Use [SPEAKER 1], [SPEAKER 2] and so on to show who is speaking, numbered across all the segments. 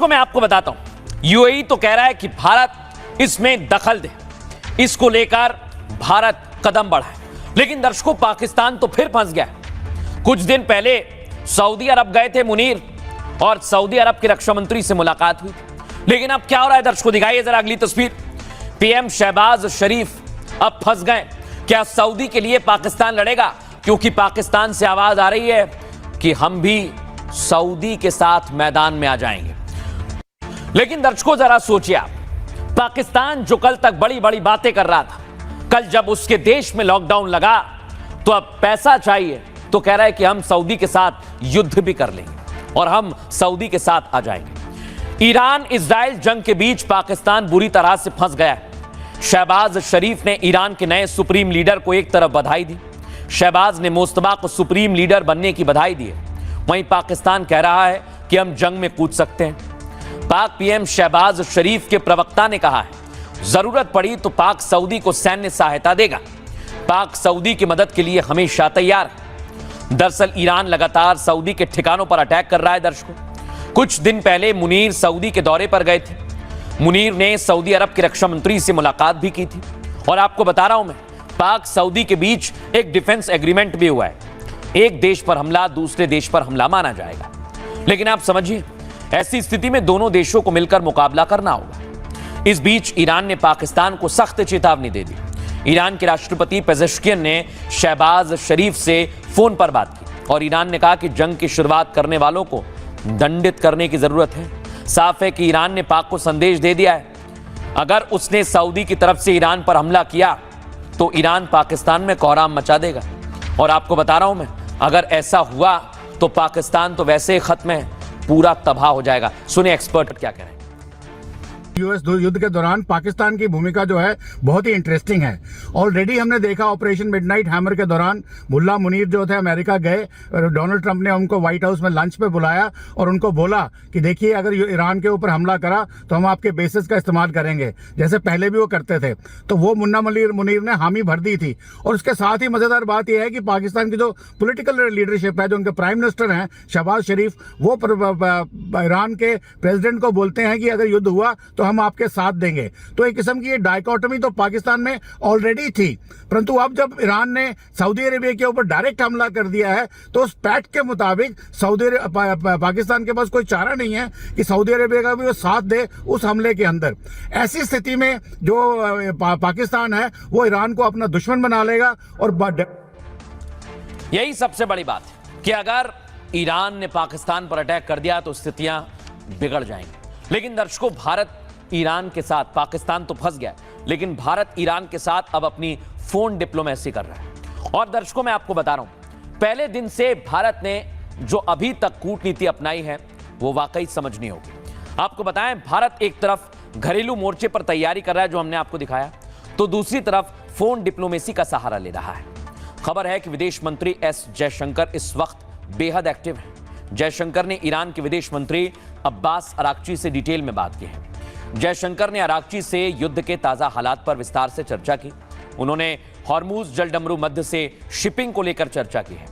[SPEAKER 1] मैं आपको बताता हूं, यूएई तो कह रहा है कि भारत इसमें दखल दे, इसको लेकर भारत कदम बढ़ाए, लेकिन दर्शकों पाकिस्तान तो फिर फंस गया। कुछ दिन पहले सऊदी अरब गए थे मुनीर और सऊदी अरब के रक्षा मंत्री से मुलाकात हुई, लेकिन अब क्या हो रहा है दर्शकों, दिखाइए जरा अगली तस्वीर। पीएम शहबाज शरीफ अब फंस गए। क्या सऊदी के लिए पाकिस्तान लड़ेगा? क्योंकि पाकिस्तान से आवाज आ रही है कि हम भी सऊदी के साथ मैदान में आ जाएंगे। लेकिन दर्शकों जरा सोचिए आप, पाकिस्तान जो कल तक बड़ी बड़ी बातें कर रहा था, कल जब उसके देश में लॉकडाउन लगा तो अब पैसा चाहिए तो कह रहा है कि हम सऊदी के साथ युद्ध भी कर लेंगे और हम सऊदी के साथ आ जाएंगे। ईरान इजराइल जंग के बीच पाकिस्तान बुरी तरह से फंस गया है। शहबाज शरीफ ने ईरान के नए सुप्रीम लीडर को एक तरफ बधाई दी, शहबाज ने मुस्तफा को सुप्रीम लीडर बनने की बधाई दी है, वहीं पाकिस्तान कह रहा है कि हम जंग में कूद सकते हैं। पाक पीएम शहबाज शरीफ के प्रवक्ता ने कहा है, जरूरत पड़ी तो पाक सऊदी को सैन्य सहायता देगा, पाक सऊदी की मदद के लिए हमेशा तैयार है। दरअसल ईरान लगातार सऊदी के ठिकानों पर अटैक कर रहा है। दर्शकों, कुछ दिन पहले मुनीर सऊदी के दौरे पर गए थे। मुनीर ने सऊदी अरब के रक्षा मंत्री से मुलाकात भी की थी और आपको बता रहा हूं मैं, पाक सऊदी के बीच एक डिफेंस एग्रीमेंट भी हुआ है। एक देश पर हमला दूसरे देश पर हमला माना जाएगा, लेकिन आप समझिए ऐसी स्थिति में दोनों देशों को मिलकर मुकाबला करना होगा। इस बीच ईरान ने पाकिस्तान को सख्त चेतावनी दे दी। ईरान के राष्ट्रपति पेजेश्कियन ने शहबाज शरीफ से फोन पर बात की और ईरान ने कहा कि जंग की शुरुआत करने वालों को दंडित करने की जरूरत है। साफ है कि ईरान ने पाक को संदेश दे दिया है, अगर उसने सऊदी की तरफ से ईरान पर हमला किया तो ईरान पाकिस्तान में कोहराम मचा देगा। और आपको बता रहा हूं मैं, अगर ऐसा हुआ तो पाकिस्तान तो वैसे ही खत्म है, पूरा तबाह हो जाएगा। सुनिए एक्सपर्ट क्या कह रहे हैं।
[SPEAKER 2] यूएस युद्ध के दौरान पाकिस्तान की भूमिका जो है बहुत ही इंटरेस्टिंग है। ऑलरेडी हमने देखा ऑपरेशन मिडनाइट हैमर के दौरान मुल्ला मुनीर जो थे अमेरिका गए, डोनाल्ड ट्रंप ने उनको व्हाइट हाउस में लंच पे बुलाया और उनको बोला कि देखिए अगर ईरान के ऊपर हमला करा तो हम आपके बेसिस का इस्तेमाल करेंगे, जैसे पहले भी वो करते थे। तो वो मुन्ना मुनीर ने हामी भर दी थी। और उसके साथ ही मजेदार बात यह है कि पाकिस्तान की जो पोलिटिकल लीडरशिप है, जो उनके प्राइम मिनिस्टर हैं शहबाज शरीफ, वो ईरान के प्रेसिडेंट को बोलते हैं कि अगर युद्ध हुआ तो हम आपके साथ देंगे। तो एक किस्म की ये डायकोटमी तो पाकिस्तान में ऑलरेडी थी, परंतु अब जब ईरान ने सऊदी अरेबिया के ऊपर डायरेक्ट हमला कर दिया है तो उस पैक्ट के मुताबिक पाकिस्तान के पास कोई चारा नहीं है कि सऊदी अरेबिया का भी वो साथ दे उस हमले के अंदर। ऐसी स्थिति में जो पाकिस्तान है वो ईरान को अपना दुश्मन बना लेगा। और
[SPEAKER 1] यही सबसे बड़ी बात है कि अगर ईरान ने पाकिस्तान पर अटैक कर दिया तो स्थितियां बिगड़ जाएंगी। लेकिन दर्शकों, भारत ईरान के साथ, पाकिस्तान तो फंस गया, लेकिन भारत ईरान के साथ अब अपनी फोन डिप्लोमेसी कर रहा है। और दर्शकों मैं आपको बता रहा हूं, पहले दिन से भारत ने जो अभी तक कूटनीति अपनाई है वो वाकई समझनी होगी। आपको बताएं, भारत एक तरफ घरेलू मोर्चे पर तैयारी कर रहा है जो हमने आपको दिखाया, तो दूसरी तरफ फोन डिप्लोमेसी का सहारा ले रहा है। खबर है कि विदेश मंत्री एस जयशंकर इस वक्त बेहद एक्टिव है। जयशंकर ने ईरान के विदेश मंत्री अब्बास अराक्ची से डिटेल में बात की है। जयशंकर ने अराक्ची से युद्ध के ताजा हालात पर विस्तार से चर्चा की। उन्होंने हॉर्मुज जलडमरू मध्य से शिपिंग को लेकर चर्चा की है।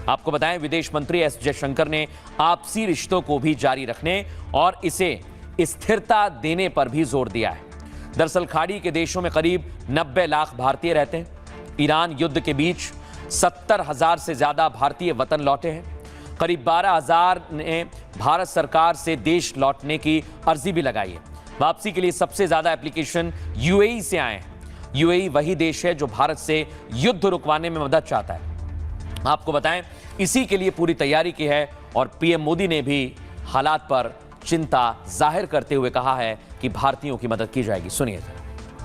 [SPEAKER 1] आपको बताएं, विदेश मंत्री एस जयशंकर ने आपसी रिश्तों को भी जारी रखने और इसे स्थिरता देने पर भी जोर दिया है। दरअसल खाड़ी के देशों में करीब 90 लाख भारतीय रहते हैं। ईरान युद्ध के बीच 70,000 से ज्यादा भारतीय वतन लौटे हैं। करीब 12,000 ने भारत सरकार से देश लौटने की अर्जी भी लगाई है। वापसी के लिए सबसे ज्यादा एप्लीकेशन यूएई से आए हैं। यूएई वही देश है जो भारत से युद्ध रुकवाने में मदद चाहता है। आपको बताएं, इसी के लिए पूरी तैयारी की है और पीएम मोदी ने भी हालात पर चिंता जाहिर करते हुए कहा है कि भारतीयों की मदद की जाएगी। सुनिए।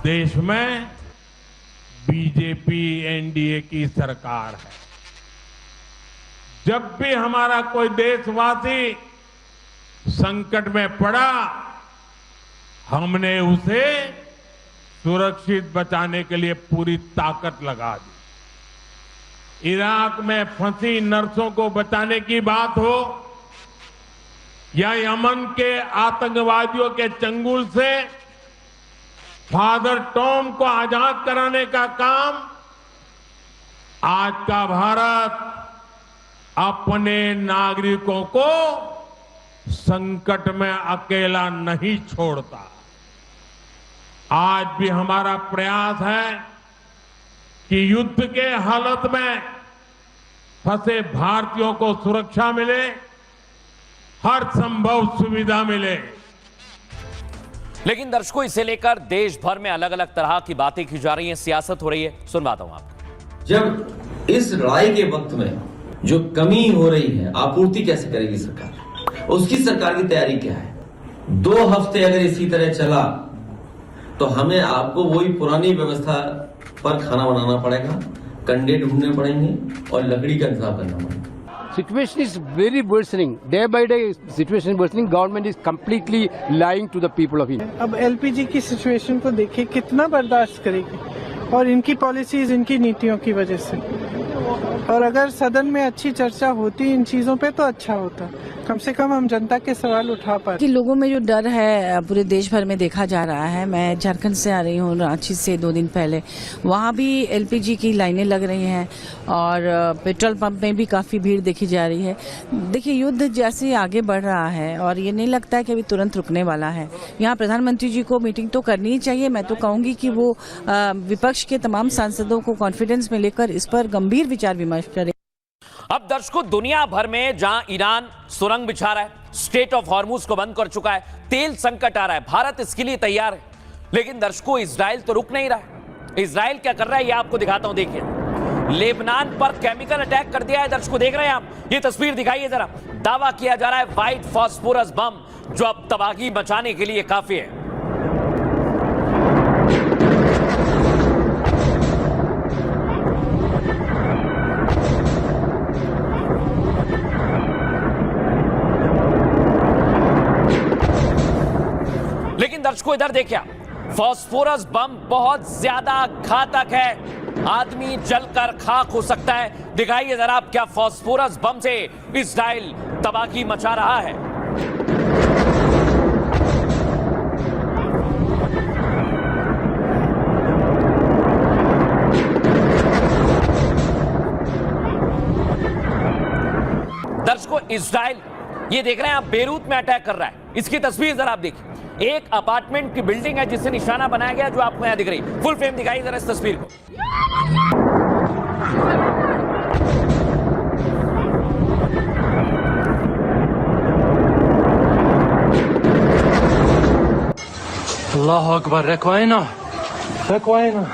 [SPEAKER 3] देश में बीजेपी एनडीए की सरकार है। जब भी हमारा कोई देशवासी संकट में पड़ा, हमने उसे सुरक्षित बचाने के लिए पूरी ताकत लगा दी। इराक में फंसी नर्सों को बचाने की बात हो या यमन के आतंकवादियों के चंगुल से फादर टॉम को आजाद कराने का काम, आज का भारत अपने नागरिकों को संकट में अकेला नहीं छोड़ता। आज भी हमारा प्रयास है कि युद्ध के हालत में फंसे भारतीयों को सुरक्षा मिले, हर संभव सुविधा मिले।
[SPEAKER 1] लेकिन दर्शकों, इसे लेकर देश भर में अलग अलग तरह की बातें की जा रही हैं, सियासत हो रही है। सुनवाता हूं आपको।
[SPEAKER 4] जब इस लड़ाई के वक्त में जो कमी हो रही है, आपूर्ति कैसे करेगी सरकार, उसकी सरकार की तैयारी क्या है। 2 हफ्ते अगर इसी तरह चला तो हमें आपको वही पुरानी व्यवस्था पर खाना बनाना पड़ेगा, कंडे ढूंढने पड़ेंगे और लकड़ी का इंतजाम करना पड़ेगा।
[SPEAKER 5] Situation is very worsening. Day by day, situation is worsening. Government is completely lying to the people of India.
[SPEAKER 6] अब एलपीजी की सिचुएशन को देखिए, कितना बर्दाश्त करेगी, और इनकी पॉलिसीज, इनकी नीतियों की वजह से। और अगर सदन में अच्छी चर्चा होती इन चीजों पे तो अच्छा होता, कम से कम हम जनता के सवाल उठा पाते।
[SPEAKER 7] कि लोगों में जो डर है पूरे देश भर में देखा जा रहा है। मैं झारखंड से आ रही हूँ, रांची से 2 दिन पहले। वहाँ भी एलपीजी की लाइनें लग रही हैं और पेट्रोल पंप में भी काफ़ी भीड़ देखी जा रही है। देखिए, युद्ध जैसे आगे बढ़ रहा है और ये नहीं लगता है कि अभी तुरंत रुकने वाला है। यहाँ प्रधानमंत्री जी को मीटिंग तो करनी ही चाहिए। मैं तो कहूँगी कि वो विपक्ष के तमाम सांसदों को कॉन्फिडेंस में लेकर इस पर गंभीर विचार विमर्श करें।
[SPEAKER 1] अब दर्शकों, दुनिया भर में जहां ईरान सुरंग बिछा रहा है, स्टेट ऑफ हॉर्मुज को बंद कर चुका है, तेल संकट आ रहा है, भारत इसके लिए तैयार है। लेकिन दर्शकों, इजराइल तो रुक नहीं रहा है। इजराइल क्या कर रहा है, ये आपको दिखाता हूं। देखिए, लेबनान पर केमिकल अटैक कर दिया है। दर्शकों, देख रहे हैं आप, ये तस्वीर दिखाइए जरा। दावा किया जा रहा है व्हाइट फास्फोरस बम, जो अब तबाही मचाने के लिए काफी है। लेकिन दर्शकों, इधर देखिए, फास्फोरस बम बहुत ज्यादा घातक है, आदमी जलकर खाक हो सकता है। दिखाइए जरा आप, क्या फास्फोरस बम से इजराइल तबाही मचा रहा है। दर्शकों, इजराइल, ये देख रहे हैं आप, बेरूत में अटैक कर रहा है। इसकी तस्वीर जरा आप देखिए। एक अपार्टमेंट की बिल्डिंग है जिसे निशाना बनाया गया, जो आपको यहां दिख रही है। फुल फ्रेम दिखाइए जरा इस तस्वीर को।
[SPEAKER 8] अल्लाह अकबर, रखवाएना रखवाएना।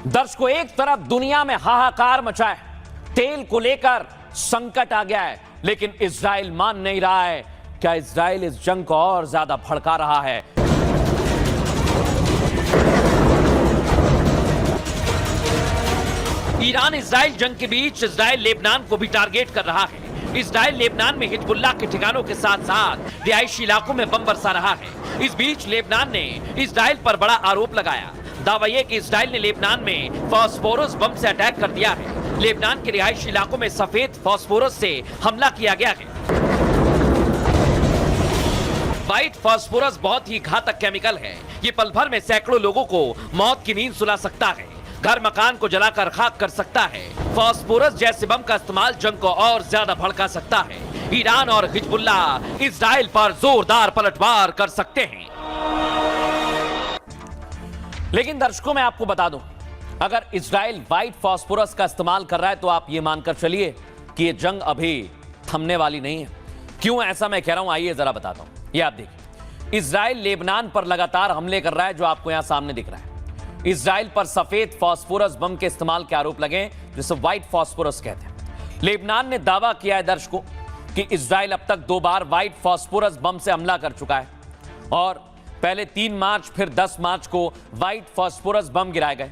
[SPEAKER 1] दर्शकों, एक तरफ दुनिया में हाहाकार मचा है, तेल को लेकर संकट आ गया है, लेकिन इजराइल मान नहीं रहा है। क्या इजराइल इस जंग को और ज्यादा भड़का रहा है? ईरान इजराइल जंग के बीच इजराइल लेबनान को भी टारगेट कर रहा है। इजराइल लेबनान में हिजबुल्लाह के ठिकानों के साथ साथ रिहायशी इलाकों में बम बरसा रहा है। इस बीच लेबनान ने इजराइल पर बड़ा आरोप लगाया। दावा यह कि इजराइल ने लेबनान में फास्फोरस बम से अटैक कर दिया है। लेबनान के रिहायशी इलाकों में सफेद फास्फोरस से हमला किया गया है। व्हाइट फास्फोरस बहुत ही घातक केमिकल है। ये पल भर में सैकड़ों लोगों को मौत की नींद सुला सकता है, घर मकान को जलाकर खाक कर सकता है। फास्फोरस जैसे बम का इस्तेमाल जंग को और ज्यादा भड़का सकता है। ईरान और हिजबुल्लाह इजराइल पर जोरदार पलटवार कर सकते हैं। लेकिन दर्शकों, मैं आपको बता दूं, अगर इजराइल व्हाइट फास्फोरस का इस्तेमाल कर रहा है तो आप ये मानकर चलिए कि ये जंग अभी थमने वाली नहीं है। क्यों ऐसा मैं कह रहा हूं, आइए जरा बताता हूं। ये आप देखिए, इजराइल लेबनान पर लगातार हमले कर रहा है, जो आपको यहां सामने दिख रहा है। इजराइल पर सफेद फास्फोरस बम के इस्तेमाल के आरोप लगे, जिसे व्हाइट फास्फोरस कहते हैं। लेबनान ने दावा किया है दर्शकों कि इजराइल अब तक 2 बार व्हाइट फास्फोरस बम से हमला कर चुका है, और पहले 3 मार्च फिर 10 मार्च को व्हाइट फास्फोरस बम गिराए गए।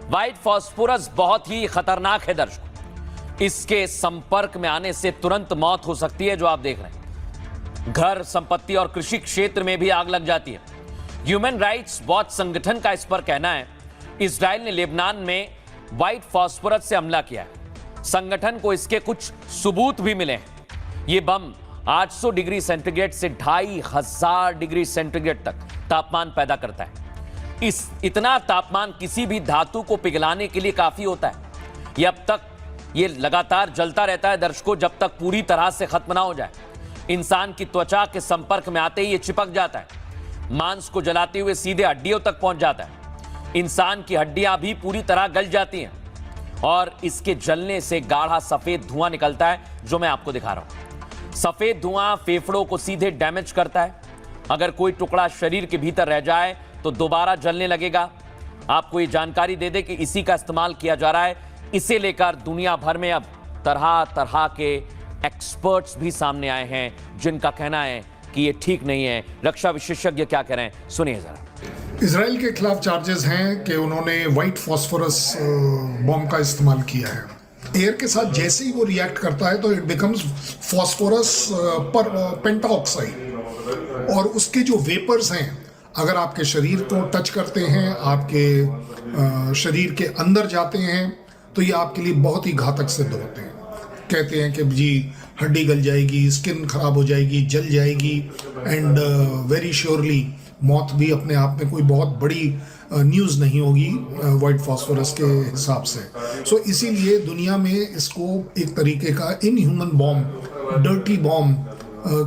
[SPEAKER 1] व्हाइट फास्फोरस बहुत ही खतरनाक है दर्शकों, इसके संपर्क में आने से तुरंत मौत हो सकती है, जो आप देख रहे हैं। घर, संपत्ति और कृषि क्षेत्र में भी आग लग जाती है। ह्यूमन राइट्स वॉच संगठन का इस पर कहना है, इजराइल ने लेबनान में व्हाइट फास्फोरस से हमला किया है। संगठन को इसके कुछ सबूत भी मिले हैं। ये बम 800 डिग्री सेंटीग्रेड से 2500 डिग्री सेंटीग्रेड तक तापमान पैदा करता है। इतना तापमान किसी भी धातु को पिघलाने के लिए काफी होता है। ये अब तक ये लगातार जलता रहता है दर्शकों, जब तक पूरी तरह से खत्म ना हो जाए। इंसान की त्वचा के संपर्क में आते ही ये चिपक जाता है, मांस को जलाते हुए सीधे हड्डियों तक पहुंच जाता है। इंसान की हड्डियां भी पूरी तरह गल जाती हैं और इसके जलने से गाढ़ा सफेद धुआं निकलता है, जो मैं आपको दिखा रहा हूं। सफेद धुआं फेफड़ों को सीधे डैमेज करता है। अगर कोई टुकड़ा शरीर के भीतर रह जाए तो दोबारा जलने लगेगा। आपको ये जानकारी दे दे कि इसी का इस्तेमाल किया जा रहा है। इसे लेकर दुनिया भर में अब तरह तरह के एक्सपर्ट्स भी सामने आए हैं, जिनका कहना है कि ये ठीक नहीं है। रक्षा विशेषज्ञ क्या कह रहे हैं, सुनिए जरा।
[SPEAKER 9] इसराइल के खिलाफ चार्जेस हैं कि उन्होंने वाइट फॉस्फोरस बॉम्ब का इस्तेमाल किया है। एयर के साथ जैसे ही वो रिएक्ट करता है तो इट बिकम्स फॉस्फोरस पर पेंटाऑक्साइड, और उसके जो वेपर्स हैं अगर आपके शरीर को टच करते हैं, आपके शरीर के अंदर जाते हैं, तो ये आपके लिए बहुत ही घातक सिद्ध होते हैं। कहते हैं कि जी हड्डी गल जाएगी, स्किन खराब हो जाएगी, जल जाएगी, एंड वेरी श्योरली मौत भी अपने आप में कोई बहुत बड़ी न्यूज़ नहीं होगी वाइट फॉस्फोरस के हिसाब से। सो इसीलिए दुनिया में इसको एक तरीके का इनह्यूमन बॉम्ब, डर्टी बॉम्ब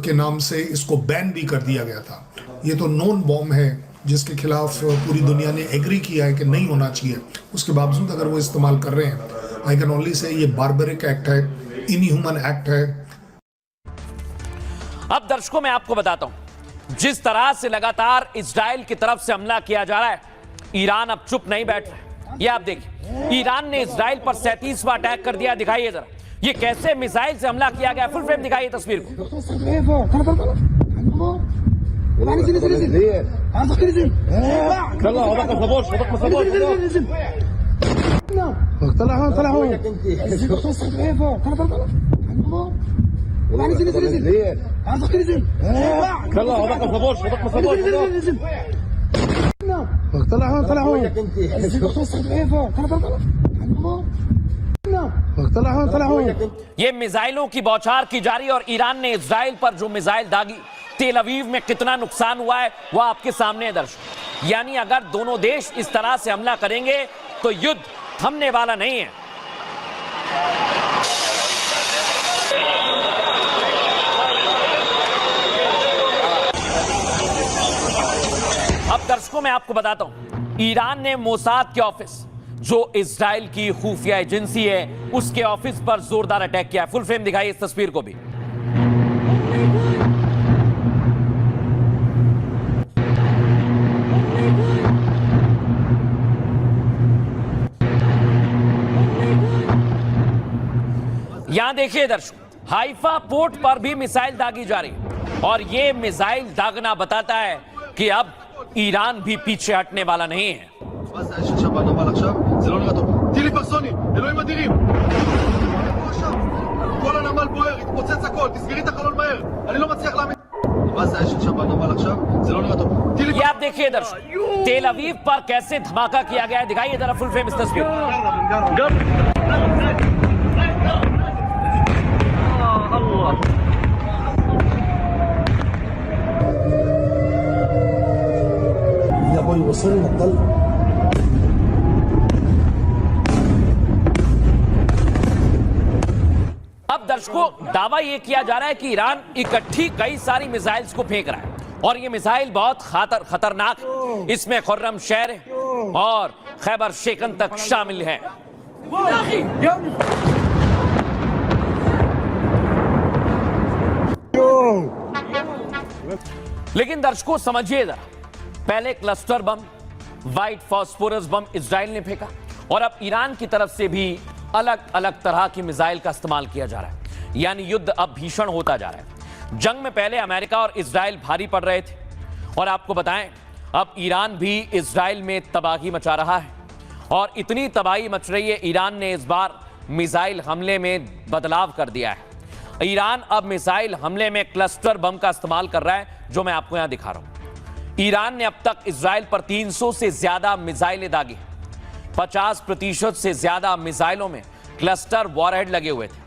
[SPEAKER 9] के नाम से इसको बैन भी कर दिया गया था। ये तो नॉन बॉम्ब है जिसके खिलाफ पूरी दुनिया ने एग्री किया है कि नहीं होना चाहिए। उसके बावजूद अगर वो इस्तेमाल कर रहे हैं, आई कैन ओनली से ये बार्बरिक एक्ट है, इनह्यूमन एक्ट है।
[SPEAKER 1] अब दर्शकों मैं आपको बताता हूं, जिस तरह से लगातार इजराइल की तरफ से हमला किया जा रहा है, ईरान अब चुप नहीं बैठ रहा है। ये आप देखिए, ईरान ने इजराइल पर 37वां अटैक कर दिया। दिखाइए जरा ये कैसे मिसाइल से हमला किया गया। फुल फ्रेम दिखाइए तस्वीर को। ये मिसाइलों की बौछार की जा रही है और ईरान ने इजराइल पर जो मिसाइल दागी, तेल अवीव में कितना नुकसान हुआ है वो आपके सामने है दर्शक। यानी अगर दोनों देश इस तरह से हमला करेंगे तो युद्ध थमने वाला नहीं है। अब दर्शकों मैं आपको बताता हूं, ईरान ने मोसाद के ऑफिस, जो इजराइल की खुफिया एजेंसी है, उसके ऑफिस पर जोरदार अटैक किया। फुल फ्रेम दिखाइए इस तस्वीर को भी। यहां देखिए दर्शक, हाइफा पोर्ट पर भी मिसाइल दागी जा रही है और ये मिसाइल दागना बताता है कि अब ईरान भी पीछे हटने वाला नहीं है। ये आप देखिए दर्शक, तेल अवीव पर कैसे धमाका किया गया है। दिखाइए जरा फुल फ्रेम इस तस्वीर। अब दर्शकों दावा यह किया जा रहा है कि ईरान इकट्ठी कई सारी मिसाइल्स को फेंक रहा है और ये मिसाइल बहुत खतरनाक है। इसमें खुर्रम शहर और खैबर शेकन तक शामिल है। लेकिन दर्शकों समझिए जरा, पहले क्लस्टर बम, वाइट फॉस्फोरस बम इजराइल ने फेंका और अब ईरान की तरफ से भी अलग अलग तरह की मिसाइल का इस्तेमाल किया जा रहा है। यानी युद्ध अब भीषण होता जा रहा है। जंग में पहले अमेरिका और इजराइल भारी पड़ रहे थे और आपको बताएं अब ईरान भी इजराइल में तबाही मचा रहा है और इतनी तबाही मच रही है, ईरान ने इस बार मिसाइल हमले में बदलाव कर दिया है। ईरान अब मिसाइल हमले में क्लस्टर बम का इस्तेमाल कर रहा है, जो मैं आपको यहां दिखा रहा हूं। ईरान ने अब तक इजराइल पर 300 से ज्यादा मिसाइलें दागी। 50% से ज्यादा मिसाइलों में क्लस्टर वॉरहेड लगे हुए थे।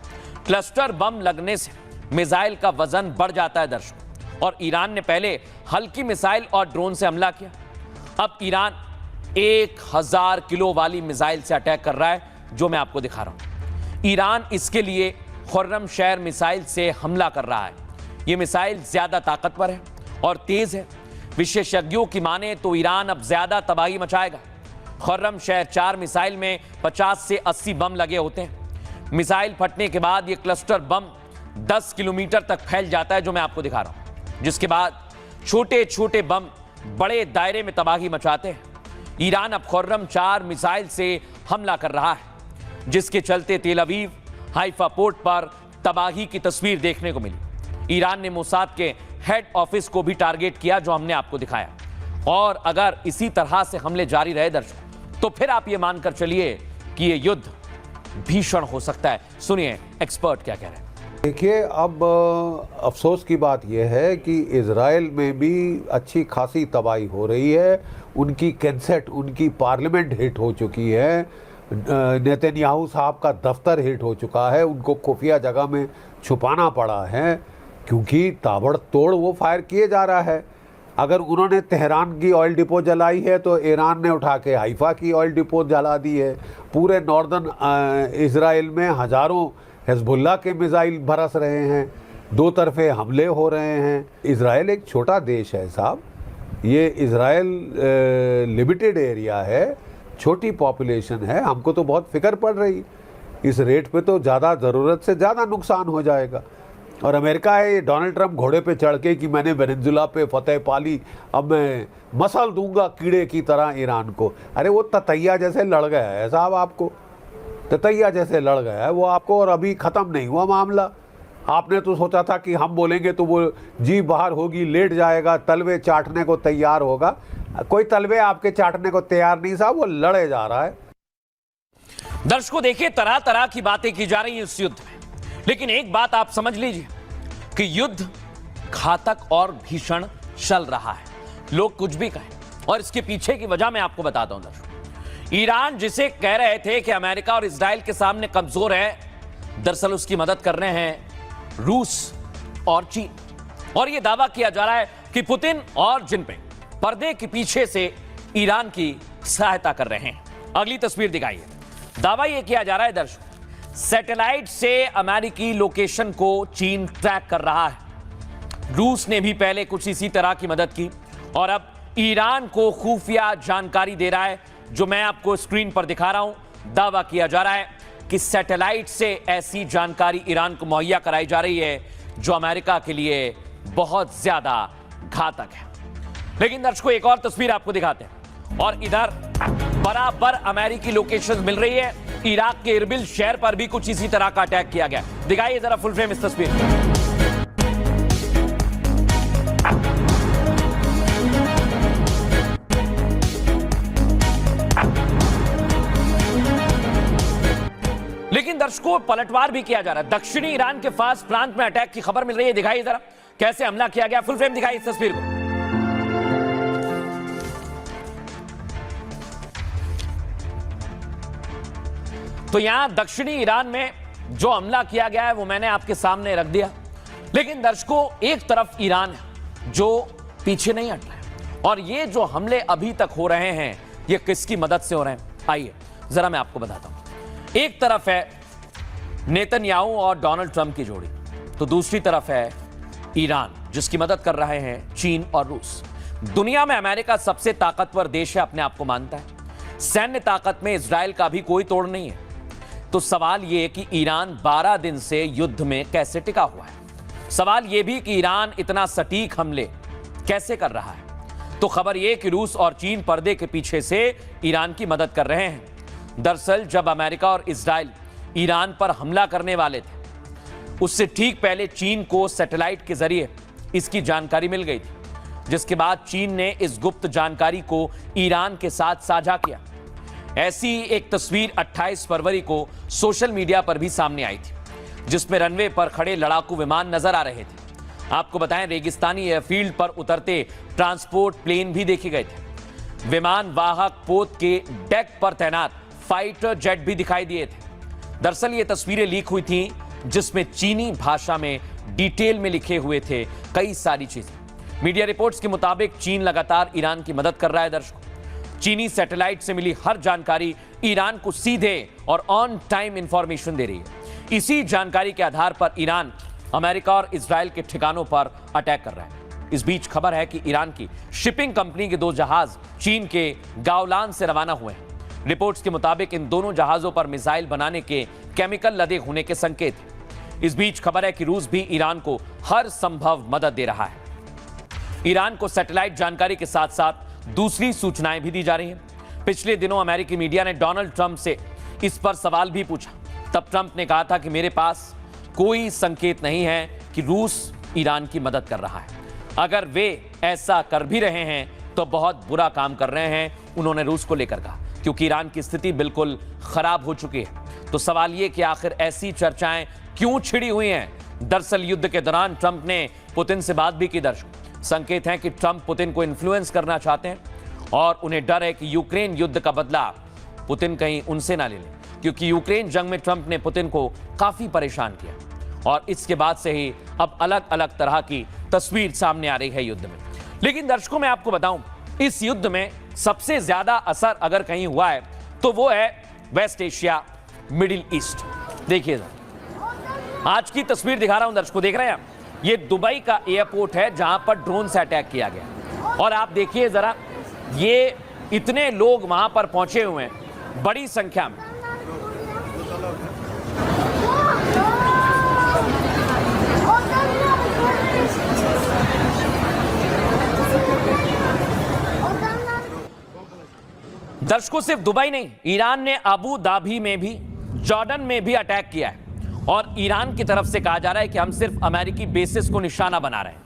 [SPEAKER 1] क्लस्टर बम लगने से मिसाइल का वजन बढ़ जाता है दर्शकों, और ईरान ने पहले हल्की मिसाइल और ड्रोन से हमला किया। अब ईरान 1000 किलो वाली मिसाइल से अटैक कर रहा है, जो मैं आपको दिखा रहा हूं। ईरान इसके लिए खुर्रम शहर मिसाइल से हमला कर रहा है। यह मिसाइल ज्यादा ताकतवर है और तेज है। विशेषज्ञों की माने तो ईरान अब ज्यादा तबाही मचाएगा। खुर्रम शहर 4 मिसाइल में 50 से 80 बम लगे होते हैं। मिसाइल फटने के बाद यह क्लस्टर बम 10 किलोमीटर तक फैल जाता है, जो मैं आपको दिखा रहा हूं, जिसके बाद छोटे छोटे बम बड़े दायरे में तबाही मचाते हैं। ईरान अब खुर्रम 4 मिसाइल से हमला कर रहा है, जिसके चलते तेल अवीव हाइफा पोर्ट पर तबाही की तस्वीर देखने को मिली। ईरान ने मोसाद के हेड ऑफिस को भी टारगेट किया, जो हमने आपको दिखाया। और अगर इसी तरह से हमले जारी रहे दर्शकों, तो फिर आप ये मानकर चलिए कि यह युद्ध भीषण हो सकता है। सुनिए एक्सपर्ट क्या कह रहे हैं।
[SPEAKER 10] देखिए, अब अफसोस की बात यह है कि इजराइल में भी अच्छी खासी तबाही हो रही है। उनकी कैंसेट, उनकी पार्लियामेंट हिट हो चुकी है। नेतन्याहू साहब का दफ्तर हिट हो चुका है। उनको खुफिया जगह में छुपाना पड़ा है, क्योंकि ताबड़तोड़ वो फायर किए जा रहा है। अगर उन्होंने तेहरान की ऑयल डिपो जलाई है, तो ईरान ने उठा के हाइफा की ऑयल डिपो जला दी है। पूरे नॉर्दर्न इजराइल में हज़ारों हिजबुल्लाह के मिसाइल बरस रहे हैं। दो तरफे हमले हो रहे हैं। इजराइल एक छोटा देश है साहब। ये इजराइल लिमिटेड एरिया है, छोटी पॉपुलेशन है। हमको तो बहुत फिक्र पड़ रही। इस रेट पे तो ज़्यादा ज़रूरत से ज़्यादा नुकसान हो जाएगा। और अमेरिका है, ये डोनाल्ड ट्रंप घोड़े पे चढ़ के कि मैंने वेनेजुला पे फतेह पा ली, अब मैं मसल दूंगा कीड़े की तरह ईरान को। अरे वो ततैया जैसे लड़ गया है साहब, आपको ततैया जैसे लड़ गया है वो आपको, और अभी ख़त्म नहीं हुआ मामला। आपने तो सोचा था कि हम बोलेंगे तो वो जी बाहर होगी, लेट जाएगा, तलवे चाटने को तैयार होगा। कोई तलवे आपके चाटने को तैयार नहीं साहब, वो लड़े जा रहा है।
[SPEAKER 1] दर्शकों देखिए, तरह तरह की बातें की जा रही हैं इस युद्ध में, लेकिन एक बात आप समझ लीजिए कि युद्ध घातक और भीषण चल रहा है। लोग कुछ भी कहें, और इसके पीछे की वजह मैं आपको बताता हूं दर्शकों। ईरान जिसे कह रहे थे कि अमेरिका और इजराइल के सामने कमजोर है, दरअसल उसकी मदद कर रहे हैं रूस और चीन। और यह दावा किया जा रहा है कि पुतिन और जिनपिंग पर्दे के पीछे से ईरान की सहायता कर रहे हैं। अगली तस्वीर दिखाइए। दावा यह किया जा रहा है दर्शकों, सैटेलाइट से अमेरिकी लोकेशन को चीन ट्रैक कर रहा है। रूस ने भी पहले कुछ इसी तरह की मदद की, और अब ईरान को खुफिया जानकारी दे रहा है, जो मैं आपको स्क्रीन पर दिखा रहा हूं। दावा किया जा रहा है कि सैटेलाइट से ऐसी जानकारी ईरान को मुहैया कराई जा रही है, जो अमेरिका के लिए बहुत ज्यादा घातक है। लेकिन दर्शकों एक और तस्वीर आपको दिखाते हैं, और इधर बराबर अमेरिकी लोकेशन मिल रही है। इराक के इरबिल शहर पर भी कुछ इसी तरह का अटैक किया गया। दिखाइए जरा फुल फ्रेम इस तस्वीर में। लेकिन दर्शकों पलटवार भी किया जा रहा है। दक्षिणी ईरान के फास प्रांत में अटैक की खबर मिल रही है। दिखाइए जरा कैसे हमला किया गया। फुल फ्रेम दिखाइए इस तस्वीर को। तो यहां दक्षिणी ईरान में जो हमला किया गया है वो मैंने आपके सामने रख दिया। लेकिन दर्शकों एक तरफ ईरान है जो पीछे नहीं हट रहा है, और ये जो हमले अभी तक हो रहे हैं ये किसकी मदद से हो रहे हैं, आइए जरा मैं आपको बताता हूं। एक तरफ है नेतन्याहू और डोनाल्ड ट्रंप की जोड़ी, तो दूसरी तरफ है ईरान जिसकी मदद कर रहे हैं चीन और रूस। दुनिया में अमेरिका सबसे ताकतवर देश है, अपने आप को मानता है। सैन्य ताकत में इजराइल का भी कोई तोड़ नहीं है। तो सवाल यह कि ईरान 12 दिन से युद्ध में कैसे टिका हुआ है। सवाल यह भी कि ईरान इतना सटीक हमले कैसे कर रहा है। तो खबर यह कि रूस और चीन पर्दे के पीछे से ईरान की मदद कर रहे हैं। दरअसल जब अमेरिका और इजराइल ईरान पर हमला करने वाले थे, उससे ठीक पहले चीन को सैटेलाइट के जरिए इसकी जानकारी मिल गई थी, जिसके बाद चीन ने इस गुप्त जानकारी को ईरान के साथ साझा किया। ऐसी एक तस्वीर 28 फरवरी को सोशल मीडिया पर भी सामने आई थी, जिसमें रनवे पर खड़े लड़ाकू विमान नजर आ रहे थे। आपको बताएं रेगिस्तानी एयरफील्ड पर उतरते ट्रांसपोर्ट प्लेन भी देखे गए थे। विमान वाहक पोत के डेक पर तैनात फाइटर जेट भी दिखाई दिए थे। दरअसल ये तस्वीरें लीक हुई थी, जिसमें चीनी भाषा में डिटेल में लिखे हुए थे कई सारी चीजें। मीडिया रिपोर्ट्स के मुताबिक चीन लगातार ईरान की मदद कर रहा है दर्शकों। चीनी सैटेलाइट से मिली हर जानकारी ईरान को सीधे और ऑन टाइम इंफॉर्मेशन दे रही है। इसी जानकारी के आधार पर ईरान अमेरिका और इजराइल के ठिकानों पर अटैक कर रहा है। इस बीच खबर है कि ईरान की शिपिंग कंपनी के 2 जहाज चीन के गावलान से रवाना हुए हैं। रिपोर्ट्स के मुताबिक इन दोनों जहाजों पर मिसाइल बनाने के केमिकल लदे होने के संकेत हैं। इस बीच खबर है कि रूस भी ईरान को हर संभव मदद दे रहा है। ईरान को सैटेलाइट जानकारी के साथ साथ दूसरी सूचनाएं भी दी जा रही हैं। पिछले दिनों अमेरिकी मीडिया ने डोनाल्ड ट्रंप से इस पर सवाल भी पूछा। तब ट्रंप ने कहा था कि मेरे पास कोई संकेत नहीं है कि रूस ईरान की मदद कर रहा है। अगर वे ऐसा कर भी रहे हैं तो बहुत बुरा काम कर रहे हैं, उन्होंने रूस को लेकर कहा, क्योंकि ईरान की स्थिति बिल्कुल खराब हो चुकी है। तो सवाल यह कि आखिर ऐसी चर्चाएं क्यों छिड़ी हुई हैं? दरअसल युद्ध के दौरान ट्रंप ने पुतिन से बात भी की। दर्शकों, संकेत हैं कि ट्रंप पुतिन को इन्फ्लुएंस करना चाहते हैं और उन्हें डर है कि यूक्रेन युद्ध का बदला पुतिन कहीं उनसे ना ले लें, क्योंकि यूक्रेन जंग में ट्रंप ने पुतिन को काफी परेशान किया और इसके बाद से ही अब अलग अलग तरह की तस्वीर सामने आ रही है युद्ध में। लेकिन दर्शकों, मैं आपको बताऊं, इस युद्ध में सबसे ज्यादा असर अगर कहीं हुआ है तो वो है वेस्ट एशिया, मिडिल ईस्ट। देखिए, आज की तस्वीर दिखा रहा हूं दर्शकों, देख रहे हैं आप? ये दुबई का एयरपोर्ट है जहां पर ड्रोन से अटैक किया गया और आप देखिए जरा, ये इतने लोग वहां पर पहुंचे हुए हैं बड़ी संख्या में। दर्शकों, सिर्फ दुबई नहीं, ईरान ने अबू धाबी में भी, जॉर्डन में भी अटैक किया है और ईरान की तरफ से कहा जा रहा है कि हम सिर्फ अमेरिकी बेसिस को निशाना बना रहे हैं।